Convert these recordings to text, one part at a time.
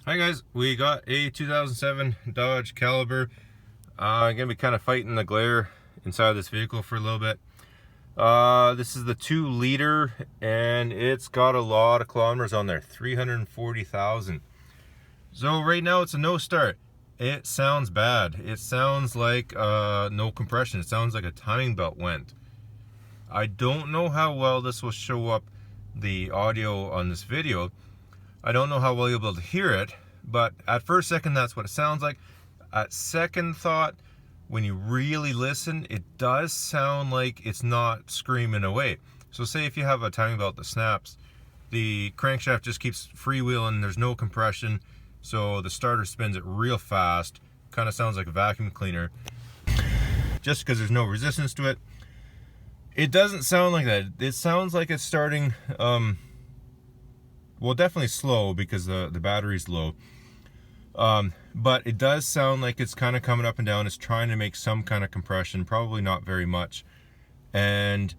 Hi guys, we got a 2007 Dodge Calibre. I'm gonna be kind of fighting the glare inside this vehicle for a little bit. This is the 2-liter and it's got a lot of kilometers on there, 340,000. So right now it's a no start. It sounds bad. It sounds like no compression. It sounds like a timing belt went. I don't know how well this will show up the audio on this video. I don't know how well you'll be able to hear it, but at first second, that's what it sounds like. At second thought, when you really listen, it does sound like it's not screaming away. So say if you have a timing belt that snaps, the crankshaft just keeps freewheeling, there's no compression, so the starter spins it real fast, kind of sounds like a vacuum cleaner, just because there's no resistance to it. It doesn't sound like that. It sounds like it's starting, well, definitely slow because the battery's low. But it does sound like it's kind of coming up and down. It's trying to make some kind of compression, probably not very much. And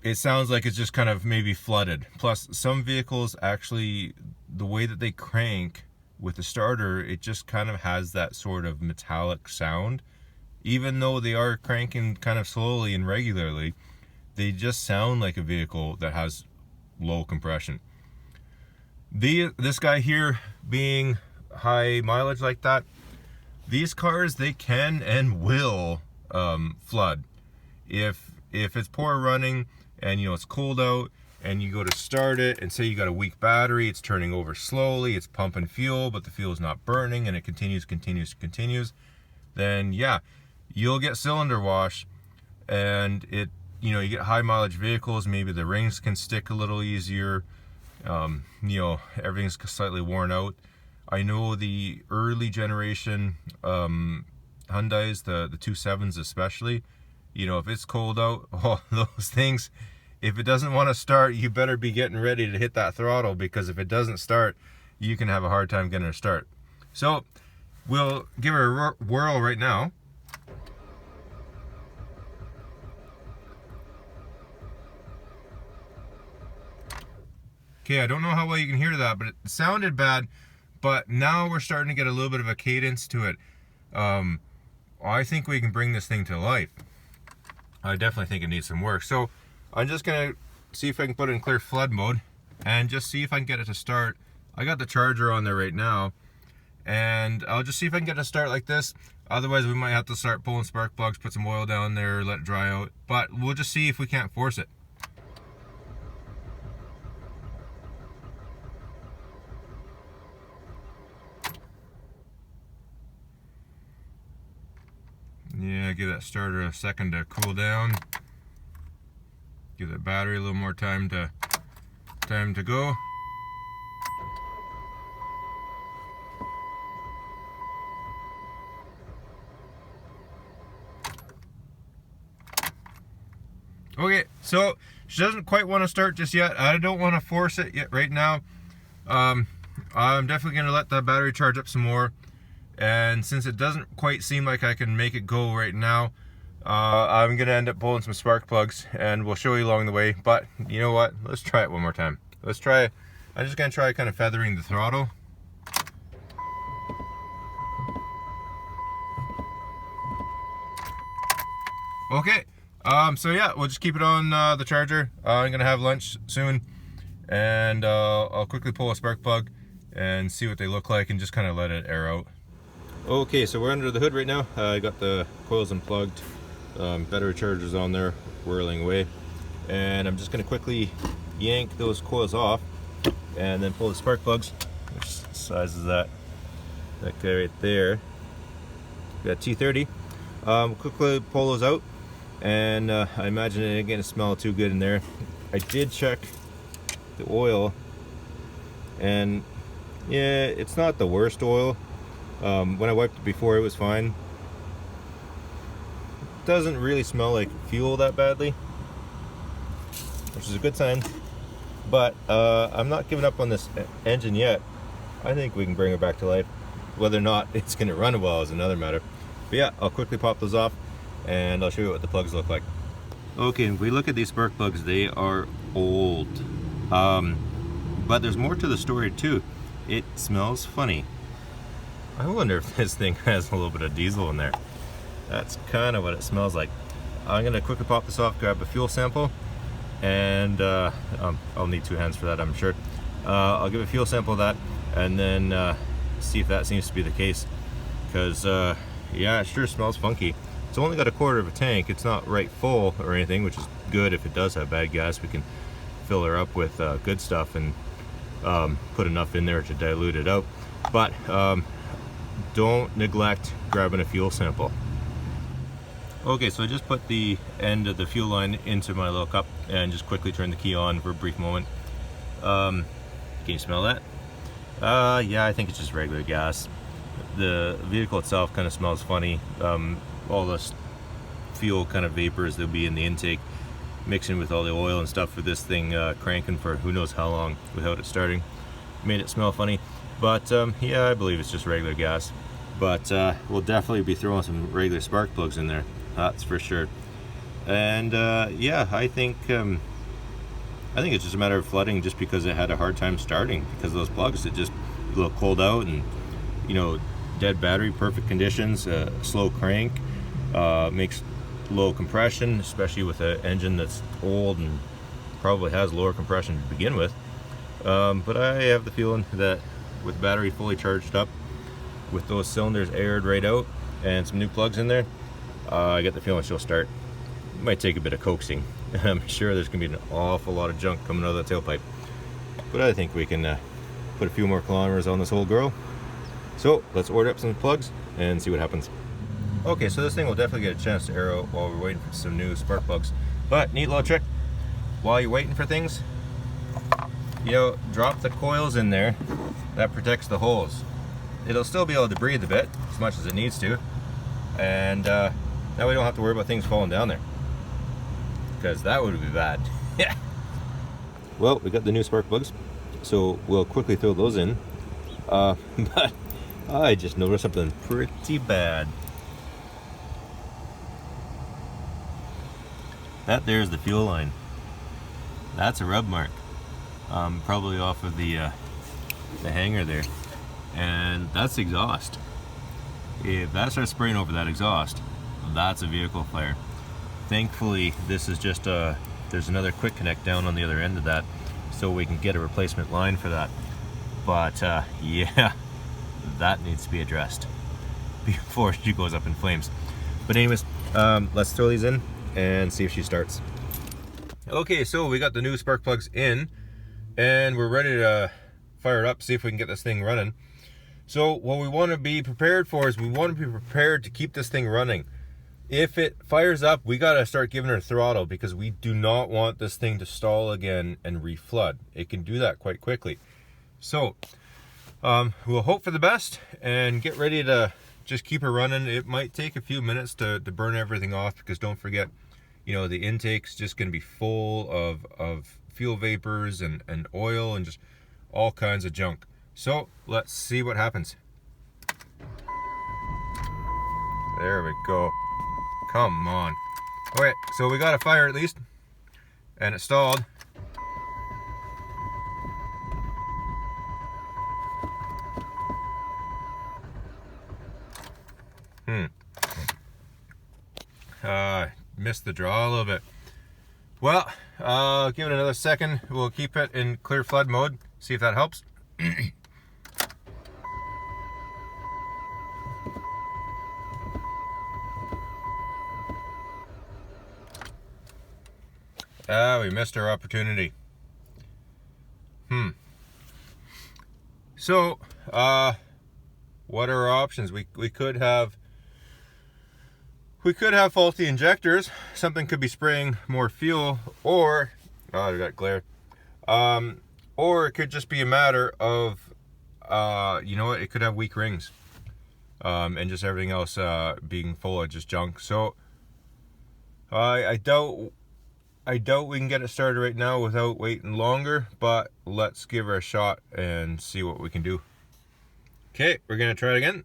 it sounds like it's just kind of maybe flooded. Plus, some vehicles actually, the way that they crank with the starter, it just kind of has that sort of metallic sound. Even though they are cranking kind of slowly and regularly, they just sound like a vehicle that has low compression. This guy here being high mileage like that, these cars, they can and will flood. If it's poor running and it's cold out and you go to start it and say you got a weak battery, it's turning over slowly, it's pumping fuel, but the fuel is not burning and it continues, then yeah, you'll get cylinder wash. And it, you get high mileage vehicles, maybe the rings can stick a little easier. Everything's slightly worn out. I know the early generation Hyundais, the 2.7s especially, if it's cold out, oh, those things, if it doesn't want to start, you better be getting ready to hit that throttle, because if it doesn't start, you can have a hard time getting it to start. So we'll give it a whirl right now. Okay, I don't know how well you can hear that, but it sounded bad, but now we're starting to get a little bit of a cadence to it. I think we can bring this thing to life. I definitely think it needs some work. So I'm just gonna see if I can put it in clear flood mode and just see if I can get it to start. I got the charger on there right now, and I'll just see if I can get it to start like this. Otherwise, we might have to start pulling spark plugs, put some oil down there, let it dry out. But we'll just see if we can't force it. Yeah, give that starter a second to cool down. Give the battery a little more time to go. Okay, so she doesn't quite want to start just yet. I don't want to force it yet right now. I'm definitely going to let the battery charge up some more. And since it doesn't quite seem like I can make it go right now, I'm going to end up pulling some spark plugs, and we'll show you along the way. But you know what? Let's try it one more time. Let's try. I'm just going to try kind of feathering the throttle. Okay. So yeah, we'll just keep it on the charger. I'm going to have lunch soon, and I'll quickly pull a spark plug and see what they look like and just kind of let it air out. Okay, so we're under the hood right now. I got the coils unplugged, battery chargers on there, whirling away. And I'm just gonna quickly yank those coils off and then pull the spark plugs. Which size is that? That guy right there. Got T30. Quickly pull those out. And I imagine it ain't gonna smell too good in there. I did check the oil, and yeah, it's not the worst oil. When I wiped it before, it was fine. It doesn't really smell like fuel that badly, which is a good sign. But I'm not giving up on this engine yet. I think we can bring it back to life. Whether or not it's going to run well is another matter. But yeah, I'll quickly pop those off and I'll show you what the plugs look like. Okay, if we look at these spark plugs, they are old. But there's more to the story too. it smells funny. I wonder if this thing has a little bit of diesel in there. That's kind of what it smells like. I'm gonna quickly pop this off, grab a fuel sample, and I'll need 2 hands for that, I'm sure. I'll give a fuel sample of that, and then see if that seems to be the case. Because yeah, it sure smells funky. It's only got a 1/4 of a tank. It's not right full or anything, which is good. If it does have bad gas, we can fill her up with good stuff and put enough in there to dilute it out. But don't neglect grabbing a fuel sample. Okay, so I just put the end of the fuel line into my little cup and just quickly turn the key on for a brief moment. Can you smell that? Yeah, I think it's just regular gas. The vehicle itself kind of smells funny. All this fuel kind of vapors that'll be in the intake mixing with all the oil and stuff for this thing cranking for who knows how long without it starting made it smell funny. But yeah, I believe it's just regular gas. But we'll definitely be throwing some regular spark plugs in there, that's for sure. And yeah, I think it's just a matter of flooding, just because it had a hard time starting because of those plugs. It just a little cold out, and you know, dead battery, perfect conditions, slow crank, makes low compression, especially with an engine that's old and probably has lower compression to begin with. But I have the feeling that with the battery fully charged up, with those cylinders aired right out and some new plugs in there, I get the feeling she'll start. It might take a bit of coaxing. I'm sure there's gonna be an awful lot of junk coming out of that tailpipe, but I think we can put a few more kilometers on this whole girl. So let's order up some plugs and see what happens. Okay, so this thing will definitely get a chance to air out while we're waiting for some new spark plugs. But neat little trick, while you're waiting for things, you know, drop the coils in there. That protects the holes. It'll still be able to breathe a bit, as much as it needs to. And now we don't have to worry about things falling down there, because that would be bad. Yeah. Well, we got the new spark plugs, so we'll quickly throw those in. But I just noticed something pretty bad. That there's the fuel line. That's a rub mark, probably off of the hanger there, and that's exhaust. If that starts spraying over that exhaust, that's a vehicle fire. Thankfully, this is just there's another quick connect down on the other end of that, so we can get a replacement line for that. But yeah, that needs to be addressed before she goes up in flames. But anyways, let's throw these in and see if she starts. Okay, so we got the new spark plugs in, and we're ready to fire it up, see if we can get this thing running. So what we want to be prepared for is we want to be prepared to keep this thing running. If it fires up, we got to start giving her throttle, because we do not want this thing to stall again and reflood. It can do that quite quickly. So we'll hope for the best and get ready to just keep her running. It might take a few minutes to burn everything off, because don't forget, you know, the intake's just going to be full of fuel vapors and oil and just all kinds of junk. So let's see what happens. There we go. Come on. Okay, so we got a fire at least, and it stalled. Missed the draw a little bit. Well, give it another second. We'll keep it in clear flood mode, see if that helps. We missed our opportunity. So, what are our options? We could have faulty injectors. Something could be spraying more fuel, or I got glare. Or it could just be a matter of you know what? It could have weak rings, and just everything else being full of just junk. So I doubt we can get it started right now without waiting longer, but let's give her a shot and see what we can do. Okay, we're gonna try it again.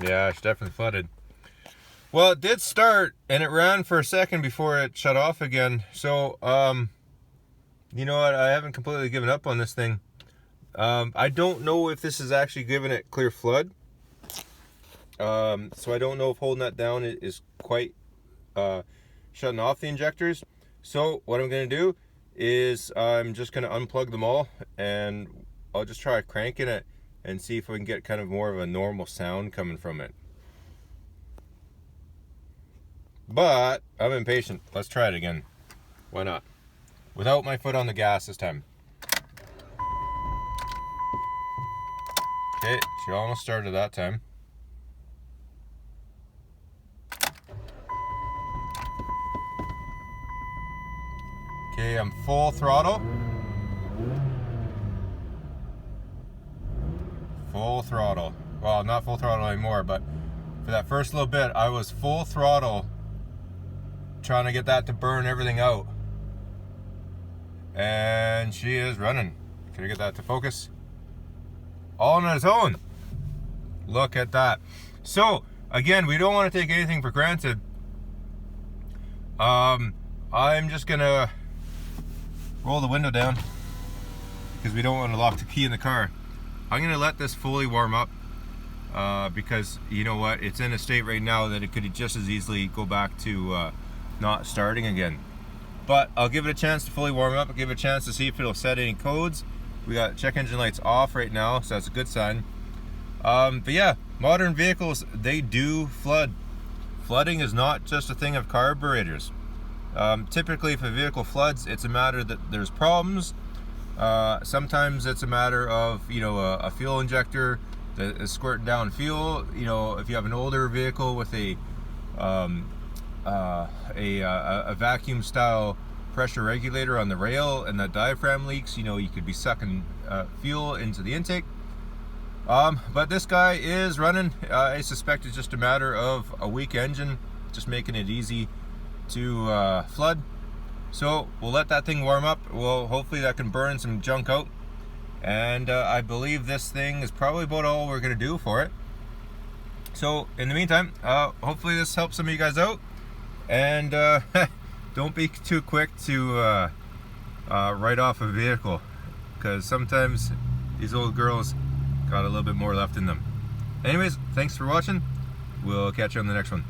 Yeah, it's definitely flooded. Well, it did start, and it ran for a second before it shut off again. So you know what, I haven't completely given up on this thing. I don't know if this is actually giving it clear flood. So I don't know if holding that down is quite shutting off the injectors. So what I'm going to do is I'm just going to unplug them all, and I'll just try cranking it and see if we can get kind of more of a normal sound coming from it. But I'm impatient. Let's try it again. Why not? Without my foot on the gas this time. Okay, she almost started that time. Okay, I'm full throttle. Full throttle. Well, not full throttle anymore, but for that first little bit, I was full throttle trying to get that to burn everything out. And she is running. Can I get that to focus? All on its own. Look at that. So, again, we don't want to take anything for granted. I'm just gonna roll the window down because we don't want to lock the key in the car. I'm gonna let this fully warm up because you know what, it's in a state right now that it could just as easily go back to not starting again. But I'll give it a chance to fully warm up. I'll give it a chance to see if it'll set any codes. We got check engine lights off right now, so that's a good sign. But yeah, modern vehicles, they do flood. Flooding is not just a thing of carburetors. Typically, if a vehicle floods, it's a matter that there's problems. Sometimes it's a matter of, you know, a fuel injector that is squirting down fuel. You know, if you have an older vehicle with a vacuum style pressure regulator on the rail and that diaphragm leaks, you know, you could be sucking fuel into the intake. But this guy is running. I suspect it's just a matter of a weak engine, just making it easy to flood. So we'll let that thing warm up. Well, hopefully that can burn some junk out. And I believe this thing is probably about all we're going to do for it. So in the meantime, hopefully this helps some of you guys out. And don't be too quick to write off a vehicle, because sometimes these old girls got a little bit more left in them. Anyways, thanks for watching. We'll catch you on the next one.